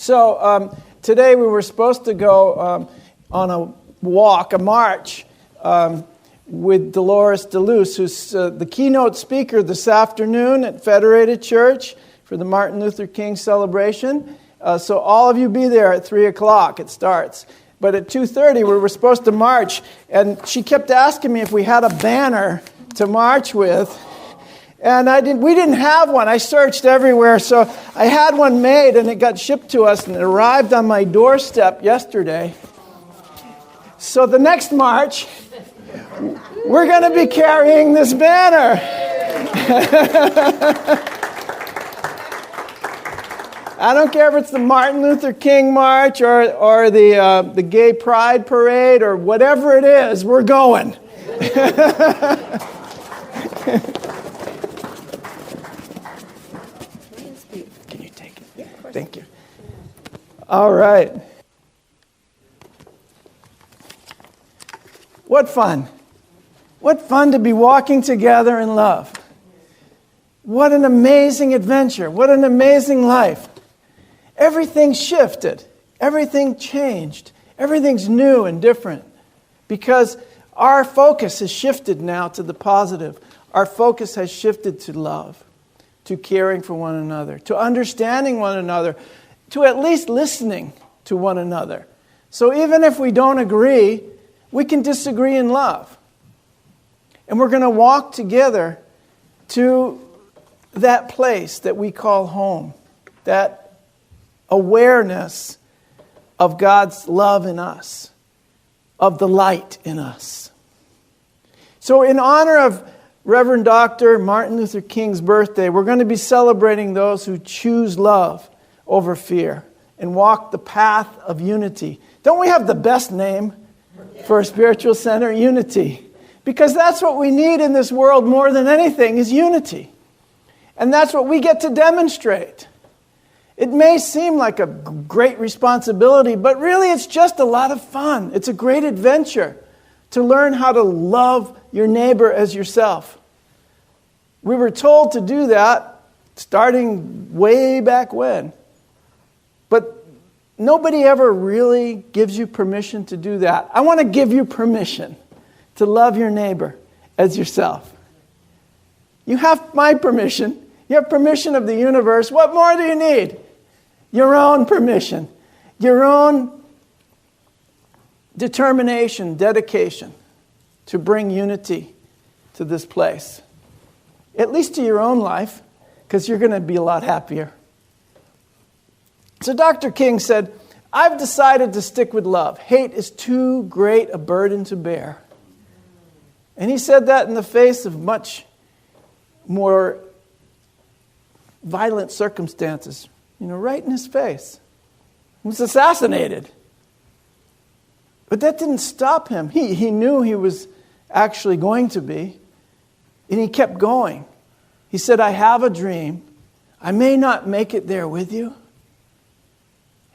Today we were supposed to go on a walk, a march, with Dolores DeLuce, who's the keynote speaker this afternoon at Federated Church for the Martin Luther King celebration. So all of you be there at 3 o'clock. It starts. But at 2:30 we were supposed to march, and she kept asking me if we had a banner to march with. And we didn't have one. I searched everywhere, so I had one made, and it got shipped to us, and it arrived on my doorstep yesterday. So the next march, we're going to be carrying this banner. I don't care if it's the Martin Luther King March or the Gay Pride Parade or whatever it is, we're going. Can you take it? Yeah, of course. Thank you. All right. What fun. What fun to be walking together in love. What an amazing adventure. What an amazing life. Everything shifted. Everything changed. Everything's new and different. Because our focus has shifted now to the positive. Our focus has shifted to love, to caring for one another, to understanding one another, to at least listening to one another. So even if we don't agree, we can disagree in love. And we're going to walk together to that place that we call home, that awareness of God's love in us, of the light in us. So in honor of Reverend Dr. Martin Luther King's birthday, we're going to be celebrating those who choose love over fear and walk the path of unity. Don't we have the best name for a spiritual center? Unity. Because that's what we need in this world more than anything is unity. And that's what we get to demonstrate. It may seem like a great responsibility, but really it's just a lot of fun. It's a great adventure to learn how to love your neighbor as yourself. We were told to do that starting way back when. But nobody ever really gives you permission to do that. I want to give you permission to love your neighbor as yourself. You have my permission. You have permission of the universe. What more do you need? Your own permission. Your own determination, dedication to bring unity to this place. At least to your own life, because you're going to be a lot happier. So Dr. King said, I've decided to stick with love. Hate is too great a burden to bear. And he said that in the face of much more violent circumstances. Right in his face. He was assassinated. But that didn't stop him. He knew he was actually going to be. And he kept going. He said, I have a dream. I may not make it there with you.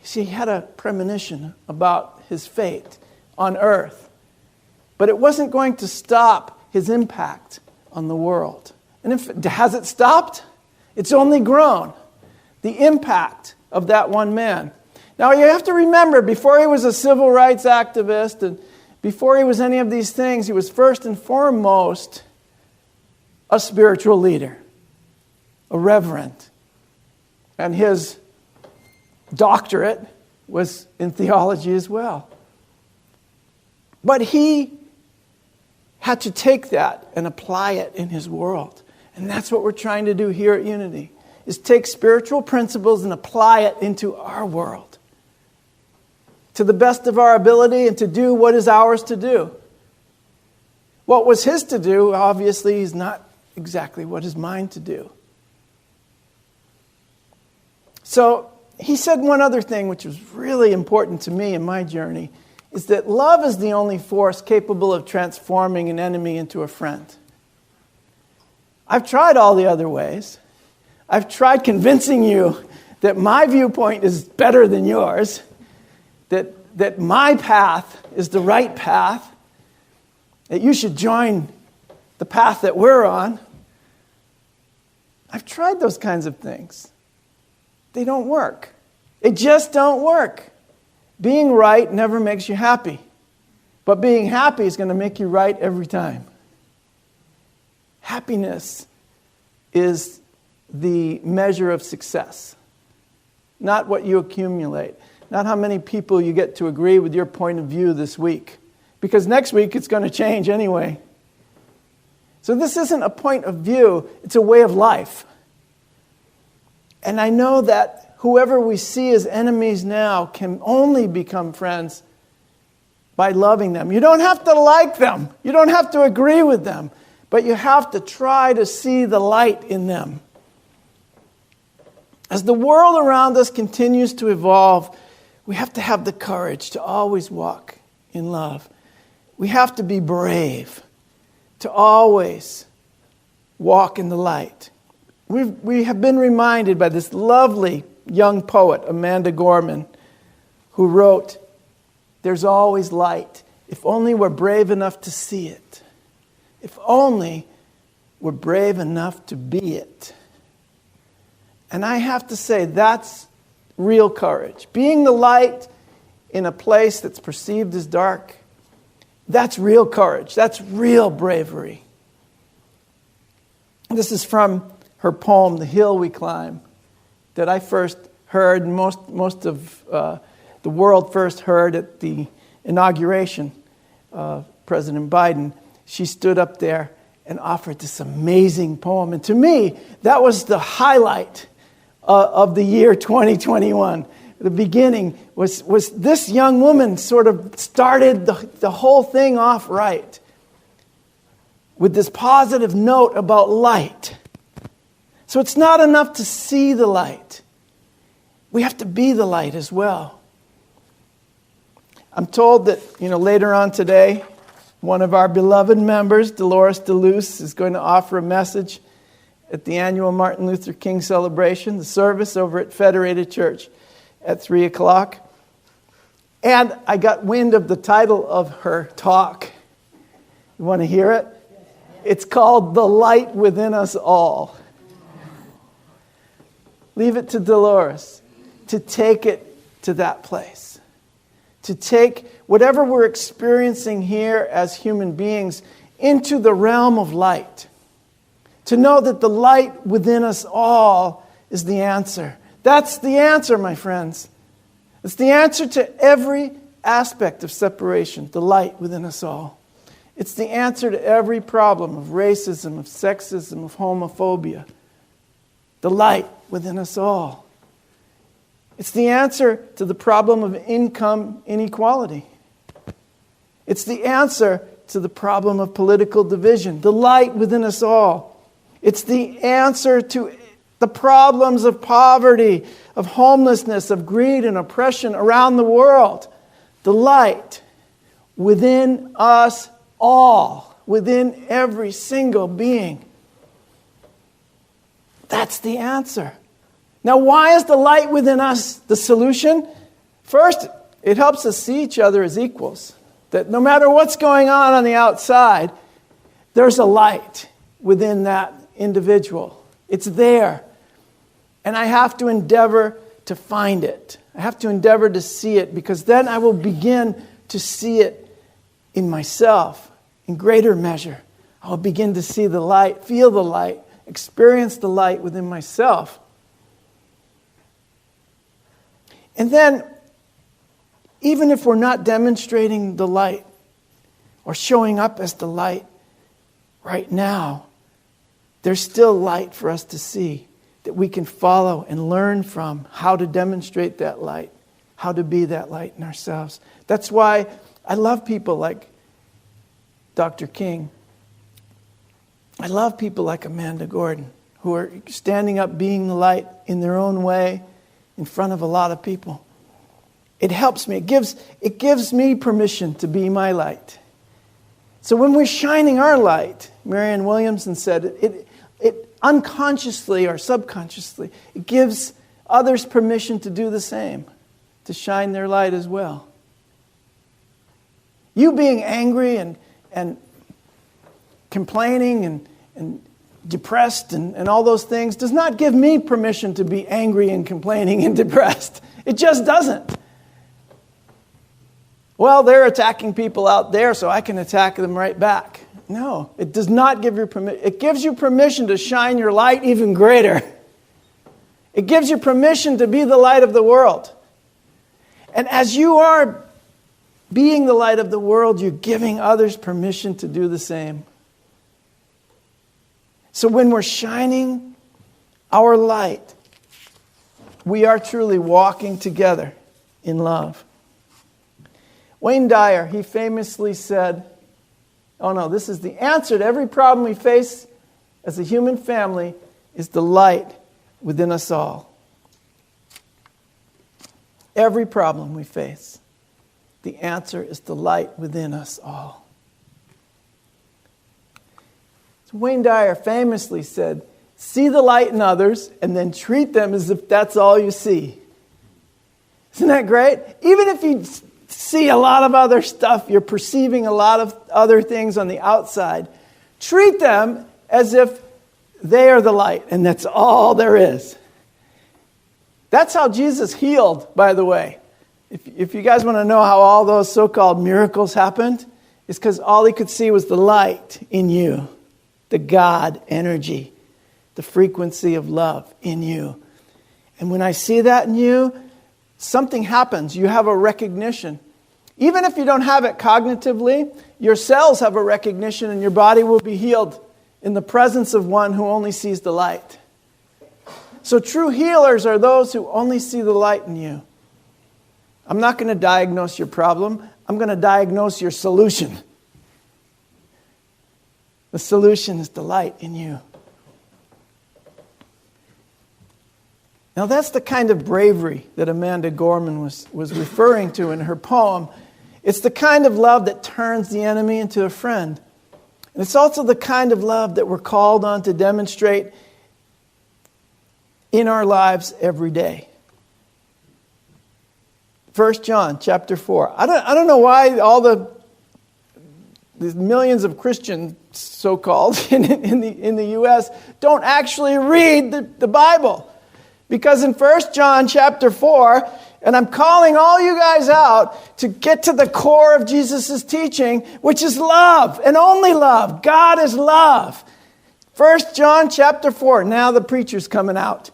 See, he had a premonition about his fate on earth. But it wasn't going to stop his impact on the world. And has it stopped? It's only grown. The impact of that one man. Now you have to remember, before he was a civil rights activist and before he was any of these things, he was first and foremost a spiritual leader, a reverend. And his doctorate was in theology as well. But he had to take that and apply it in his world. And that's what we're trying to do here at Unity, is take spiritual principles and apply it into our world to the best of our ability and to do what is ours to do. What was his to do, obviously, is not exactly what is mine to do. So he said one other thing which was really important to me in my journey, is that love is the only force capable of transforming an enemy into a friend. I've tried all the other ways. I've tried convincing you that my viewpoint is better than yours, that my path is the right path, that you should join the path that we're on. I've tried those kinds of things. They don't work. It just don't work. Being right never makes you happy. But being happy is going to make you right every time. Happiness is the measure of success, not what you accumulate, not how many people you get to agree with your point of view this week. Because next week it's going to change anyway. So this isn't a point of view, it's a way of life. And I know that whoever we see as enemies now can only become friends by loving them. You don't have to like them. You don't have to agree with them. But you have to try to see the light in them. As the world around us continues to evolve, we have to have the courage to always walk in love. We have to be brave to always walk in the light. We have been reminded by this lovely young poet, Amanda Gorman, who wrote, "There's always light, if only we're brave enough to see it. If only we're brave enough to be it." And I have to say, that's real courage. Being the light in a place that's perceived as dark, that's real courage. That's real bravery. This is from her poem, "The Hill We Climb," that I first heard, most of the world first heard at the inauguration of President Biden. She stood up there and offered this amazing poem. And to me, that was the highlight of the year 2021. The beginning was this young woman sort of started the whole thing off right with this positive note about light. So it's not enough to see the light. We have to be the light as well. I'm told that, later on today, one of our beloved members, Dolores DeLuce, is going to offer a message at the annual Martin Luther King celebration, the service over at Federated Church at 3 o'clock. And I got wind of the title of her talk. You want to hear it? It's called "The Light Within Us All." Leave it to Dolores to take it to that place. To take whatever we're experiencing here as human beings into the realm of light. To know that the light within us all is the answer. That's the answer, my friends. It's the answer to every aspect of separation, the light within us all. It's the answer to every problem of racism, of sexism, of homophobia. The light within us all. It's the answer to the problem of income inequality. It's the answer to the problem of political division. The light within us all. It's the answer to the problems of poverty, of homelessness, of greed and oppression around the world. The light within us all, within every single being. That's the answer. Now, why is the light within us the solution? First, it helps us see each other as equals. That no matter what's going on the outside, there's a light within that individual. It's there. And I have to endeavor to find it. I have to endeavor to see it, because then I will begin to see it in myself in greater measure. I will begin to see the light, feel the light, experience the light within myself. And then, even if we're not demonstrating the light or showing up as the light right now, there's still light for us to see that we can follow and learn from how to demonstrate that light, how to be that light in ourselves. That's why I love people like Dr. King. I love people like Amanda Gorman, who are standing up being the light in their own way in front of a lot of people. It helps me. It gives me permission to be my light. So when we're shining our light, Marianne Williamson said, it unconsciously or subconsciously, it gives others permission to do the same, to shine their light as well. You being angry and complaining and depressed and all those things does not give me permission to be angry and complaining and depressed. It just doesn't. Well, they're attacking people out there, so I can attack them right back. No, it does not give you permission. It gives you permission to shine your light even greater. It gives you permission to be the light of the world. And as you are being the light of the world, you're giving others permission to do the same. So when we're shining our light, we are truly walking together in love. Wayne Dyer, he famously said, this is the answer to every problem we face as a human family is the light within us all. Every problem we face, the answer is the light within us all. So Wayne Dyer famously said, see the light in others and then treat them as if that's all you see. Isn't that great? Even if you see a lot of other stuff, you're perceiving a lot of other things on the outside, treat them as if they are the light and that's all there is. That's how Jesus healed, by the way. If you guys want to know how all those so-called miracles happened, it's because all he could see was the light in you, the God energy, the frequency of love in you. And when I see that in you, something happens. You have a recognition. Even if you don't have it cognitively, your cells have a recognition and your body will be healed in the presence of one who only sees the light. So true healers are those who only see the light in you. I'm not going to diagnose your problem. I'm going to diagnose your solution. The solution is the light in you. Now that's the kind of bravery that Amanda Gorman was referring to in her poem. It's the kind of love that turns the enemy into a friend. And it's also the kind of love that we're called on to demonstrate in our lives every day. 1 John chapter 4. I don't know why all the millions of Christians, so-called, in the U.S. don't actually read the Bible. Because in 1 John chapter 4, and I'm calling all you guys out to get to the core of Jesus' teaching, which is love, and only love. God is love. 1 John chapter 4. Now the preacher's coming out.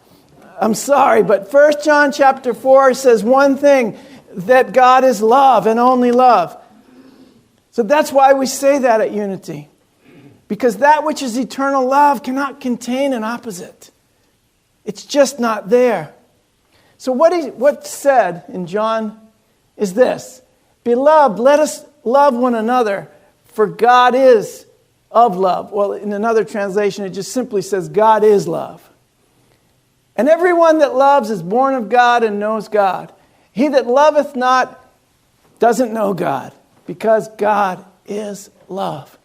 I'm sorry, but 1 John chapter 4 says one thing, that God is love and only love. So that's why we say that at Unity. Because that which is eternal love cannot contain an opposite. It's just not there. So what's said in John is this: Beloved, let us love one another, for God is of love. Well, in another translation, it just simply says God is love. And everyone that loves is born of God and knows God. He that loveth not doesn't know God, because God is love.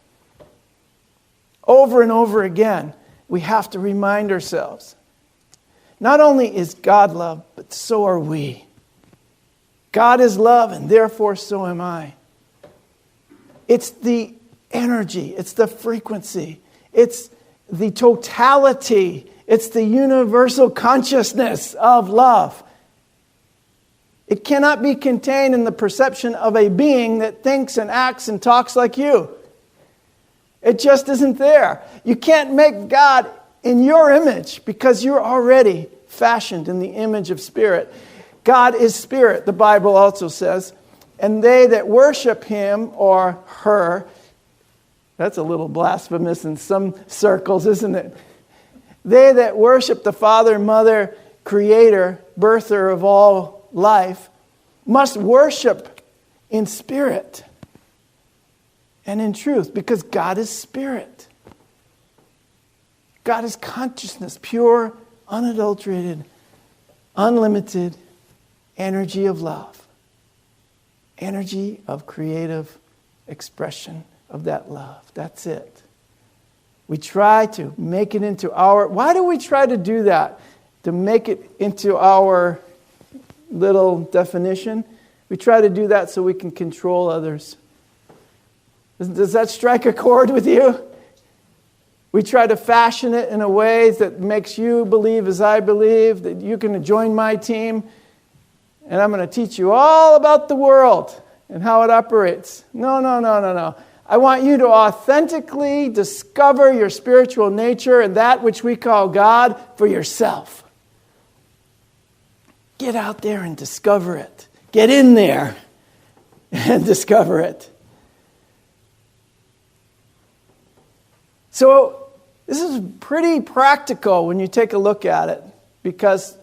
Over and over again, we have to remind ourselves, not only is God love, but so are we. God is love, and therefore so am I. It's the energy, it's the frequency, it's the totality, it's the universal consciousness of love. It cannot be contained in the perception of a being that thinks and acts and talks like you. It just isn't there. You can't make God in your image because you're already fashioned in the image of spirit. God is spirit, the Bible also says. And they that worship him or her, that's a little blasphemous in some circles, isn't it? They that worship the Father, Mother, Creator, birther of all life, must worship in spirit and in truth, because God is spirit. God is consciousness, pure, unadulterated, unlimited energy of love, energy of creative expression of that love. That's it. We try to make it into our... Why do we try to do that? To make it into our little definition? We try to do that so we can control others. Does that strike a chord with you? We try to fashion it in a way that makes you believe as I believe, that you can join my team. and I'm going to teach you all about the world and how it operates. No, no, no, no, no. I want you to authentically discover your spiritual nature and that which we call God for yourself. Get out there and discover it. Get in there and discover it. So this is pretty practical when you take a look at it, because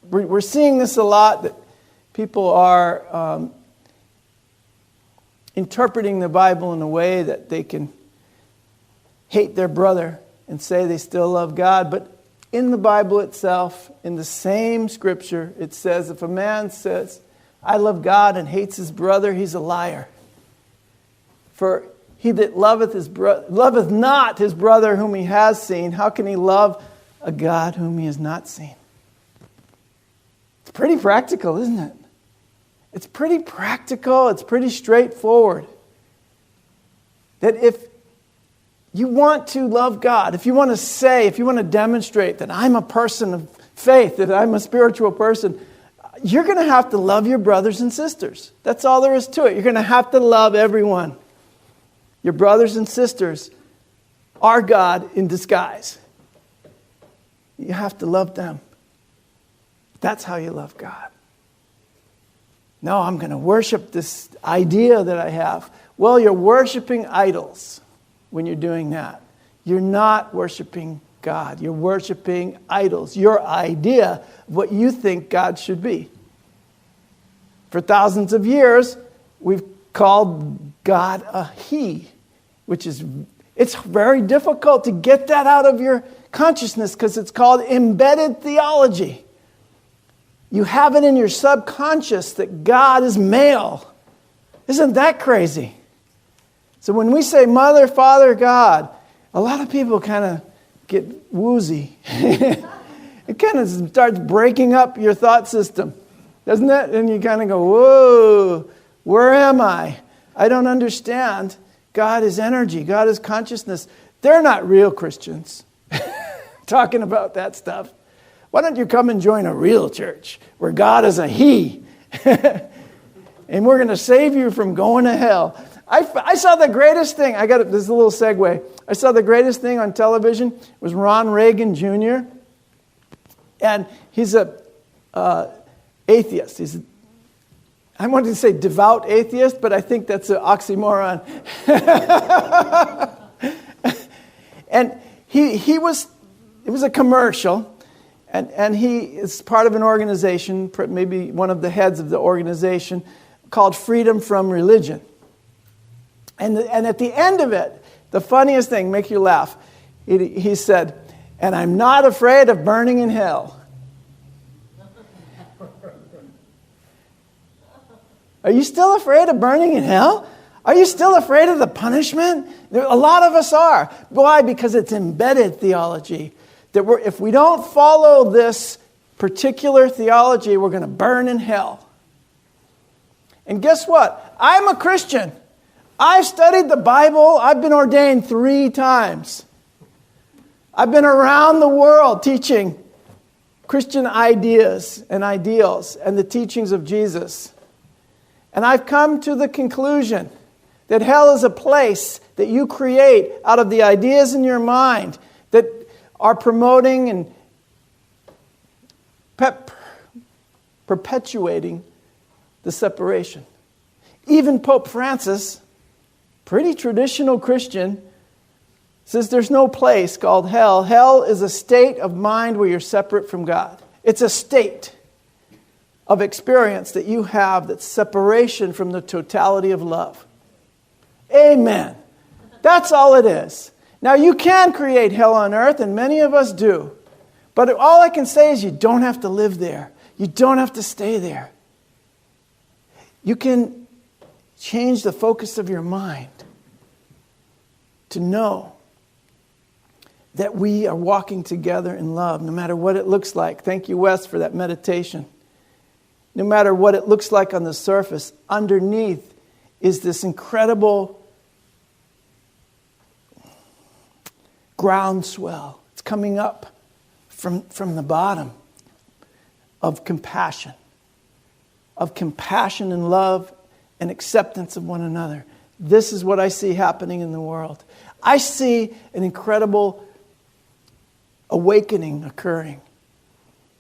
we're seeing this a lot, that people are interpreting the Bible in a way that they can hate their brother and say they still love God. But in the Bible itself, in the same scripture, it says if a man says, I love God and hates his brother, he's a liar. For he that loveth not his brother whom he has seen, how can he love a God whom he has not seen? It's pretty practical, isn't it? It's pretty practical. It's pretty straightforward. That if you want to love God, if you want to demonstrate that I'm a person of faith, that I'm a spiritual person, you're going to have to love your brothers and sisters. That's all there is to it. You're going to have to love everyone. Your brothers and sisters are God in disguise. You have to love them. That's how you love God. No, I'm going to worship this idea that I have. Well, you're worshiping idols when you're doing that. You're not worshiping God. You're worshiping idols. Your idea of what you think God should be. For thousands of years, we've called God a he, it's very difficult to get that out of your consciousness because it's called embedded theology. You have it in your subconscious that God is male. Isn't that crazy? So when we say Mother, Father, God, a lot of people kind of get woozy. It kind of starts breaking up your thought system, doesn't it? And you kind of go, whoa, where am I? I don't understand. God is energy. God is consciousness. They're not real Christians talking about that stuff. Why don't you come and join a real church where God is a he? And we're going to save you from going to hell. I saw the greatest thing. This is a little segue. I saw the greatest thing on television. It was Ron Reagan Jr. And he's a atheist. I wanted to say devout atheist, but I think that's an oxymoron. And it was a commercial. And he is part of an organization, maybe one of the heads of the organization, called Freedom from Religion. And at the end of it, the funniest thing, make you laugh, he said, and I'm not afraid of burning in hell. Are you still afraid of burning in hell? Are you still afraid of the punishment? A lot of us are. Why? Because it's embedded theology. That if we don't follow this particular theology, we're going to burn in hell. And guess what? I'm a Christian. I've studied the Bible. I've been ordained 3 times. I've been around the world teaching Christian ideas and ideals and the teachings of Jesus. And I've come to the conclusion that hell is a place that you create out of the ideas in your mind that are promoting and perpetuating the separation. Even Pope Francis, pretty traditional Christian, says there's no place called hell. Hell is a state of mind where you're separate from God. It's a state of experience that you have that's separation from the totality of love. Amen. That's all it is. Now, you can create hell on earth, and many of us do. But all I can say is you don't have to live there. You don't have to stay there. You can change the focus of your mind to know that we are walking together in love, no matter what it looks like. Thank you, Wes, for that meditation. No matter what it looks like on the surface, underneath is this incredible groundswell. It's coming up from the bottom of compassion of compassion and love and acceptance of one another. This is what I see happening in the world. I see an incredible awakening occurring.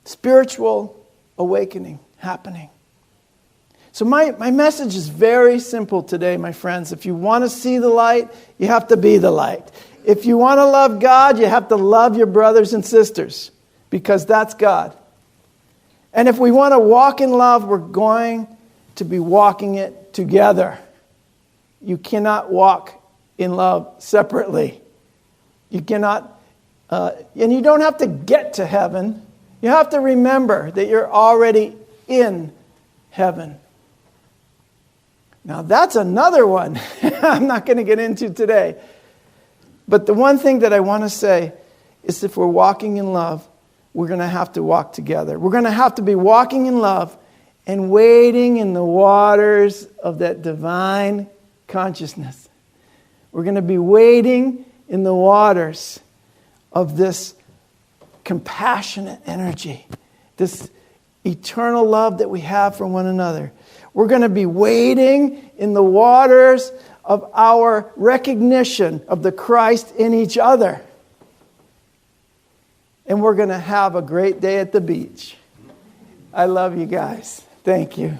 Spiritual awakening happening. So my message is very simple today, my friends. If you want to see the light, you have to be the light. If you want to love God, you have to love your brothers and sisters, because that's God. And if we want to walk in love, we're going to be walking it together. You cannot walk in love separately. You cannot, and you don't have to get to heaven. You have to remember that you're already in heaven. Now that's another one I'm not going to get into today. But the one thing that I want to say is, if we're walking in love, we're going to have to walk together. We're going to have to be walking in love and wading in the waters of that divine consciousness. We're going to be wading in the waters of this compassionate energy, this eternal love that we have for one another. We're going to be wading in the waters of our recognition of the Christ in each other. And we're going to have a great day at the beach. I love you guys. Thank you.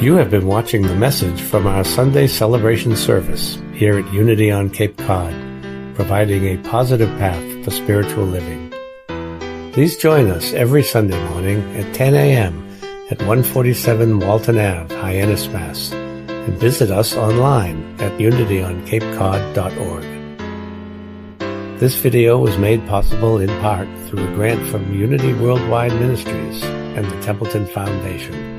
You have been watching the message from our Sunday celebration service here at Unity on Cape Cod, providing a positive path for spiritual living. Please join us every Sunday morning at 10 a.m. at 147 Walton Ave, Hyannis, Mass., and visit us online at unityoncapecod.org. This video was made possible in part through a grant from Unity Worldwide Ministries and the Templeton Foundation.